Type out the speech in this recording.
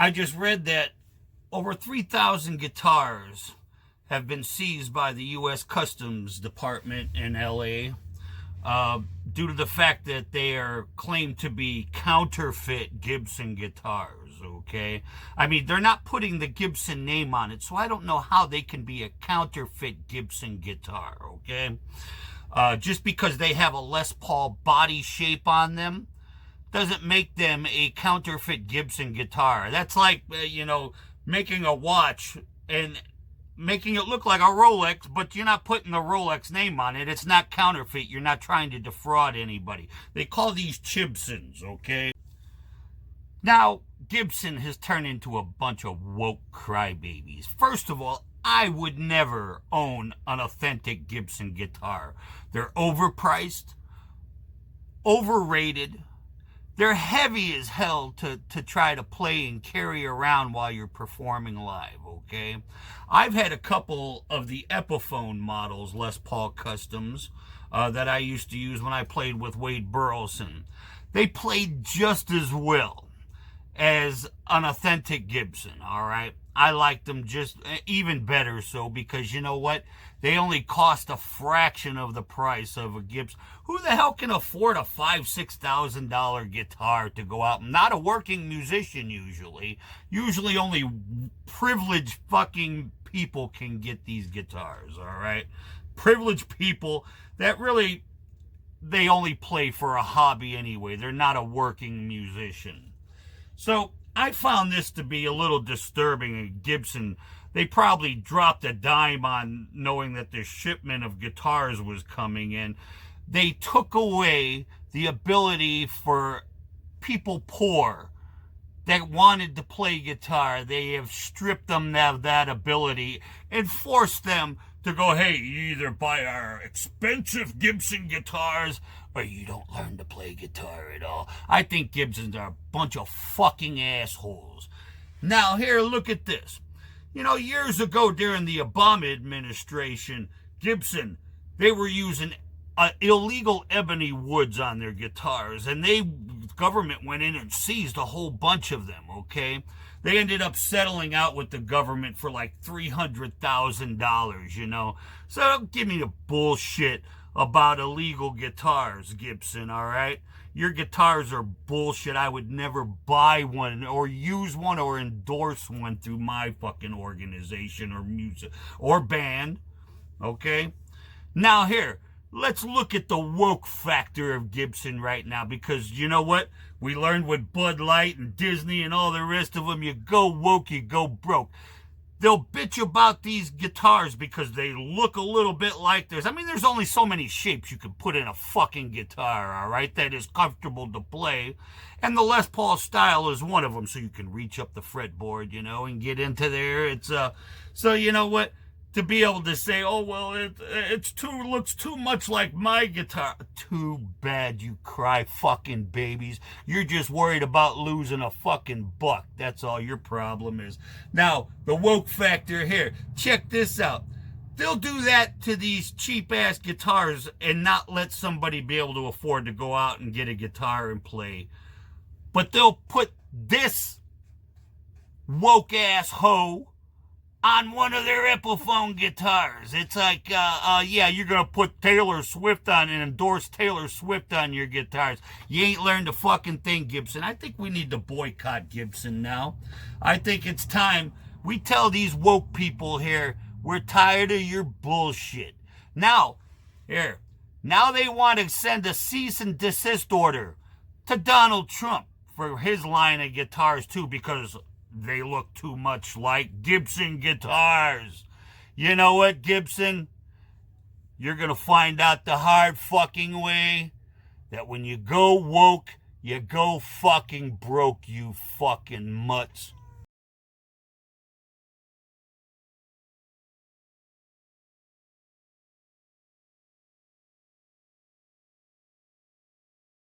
I just read that over 3,000 guitars have been seized by the U.S. Customs Department in L.A. Due to the fact that they are claimed to be counterfeit Gibson guitars, okay? I mean, they're not putting the Gibson name on it, so I don't know how they can be a counterfeit Gibson guitar, okay? Just because they have a Les Paul body shape on them doesn't make them a counterfeit Gibson guitar. That's like, making a watch and making it look like a Rolex, but you're not putting the Rolex name on it. It's not counterfeit. You're not trying to defraud anybody. They call these Gibsons, okay? Now, Gibson has turned into a bunch of woke crybabies. First of all, I would never own an authentic Gibson guitar. They're overpriced, overrated. They're heavy as hell to try to play and carry around while you're performing live, okay? I've had a couple of the Epiphone models, Les Paul Customs, that I used to use when I played with Wade Burleson. They played just as well as an authentic Gibson, all right? I liked them just even better so because you know what? They only cost a fraction of the price of a Gibson. Who the hell can afford a $5,000-$6,000 guitar to go out? I'm not a working musician usually. Usually only privileged fucking people can get these guitars, all right? Privileged people that really, they only play for a hobby anyway. They're not a working musician. So I found this to be a little disturbing. A Gibson, they probably dropped a dime on knowing that the shipment of guitars was coming in. They took away the ability for people poor that wanted to play guitar. They have stripped them of that ability and forced them to go, hey, you either buy our expensive Gibson guitars or you don't learn to play guitar at all. I think Gibsons are a bunch of fucking assholes. Now, here, look at this. Years ago during the Obama administration, Gibson, they were using illegal ebony woods on their guitars, and government went in and seized a whole bunch of them, okay? They ended up settling out with the government for like $300,000, So don't give me the bullshit about illegal guitars, Gibson, all right? Your guitars are bullshit. I would never buy one or use one or endorse one through my fucking organization or music or band, okay? Now here, let's look at the woke factor of Gibson right now because you know what? We learned with Bud Light and Disney and all the rest of them, you go woke, you go broke. They'll bitch about these guitars because they look a little bit like theirs. I mean, there's only so many shapes you can put in a fucking guitar, all right, that is comfortable to play. And the Les Paul style is one of them, so you can reach up the fretboard, and get into there. It's so you know what? To be able to say, oh, well, looks too much like my guitar. Too bad, you cry fucking babies. You're just worried about losing a fucking buck. That's all your problem is. Now, the woke factor here. Check this out. They'll do that to these cheap-ass guitars and not let somebody be able to afford to go out and get a guitar and play. But they'll put this woke-ass hoe on one of their Epiphone guitars. It's like, yeah, you're going to put Taylor Swift on and endorse Taylor Swift on your guitars. You ain't learned a fucking thing, Gibson. I think we need to boycott Gibson now. I think it's time we tell these woke people here, we're tired of your bullshit. Now they want to send a cease and desist order to Donald Trump for his line of guitars too, because they look too much like Gibson guitars. You know what, Gibson? You're going to find out the hard fucking way that when you go woke, you go fucking broke, you fucking mutts.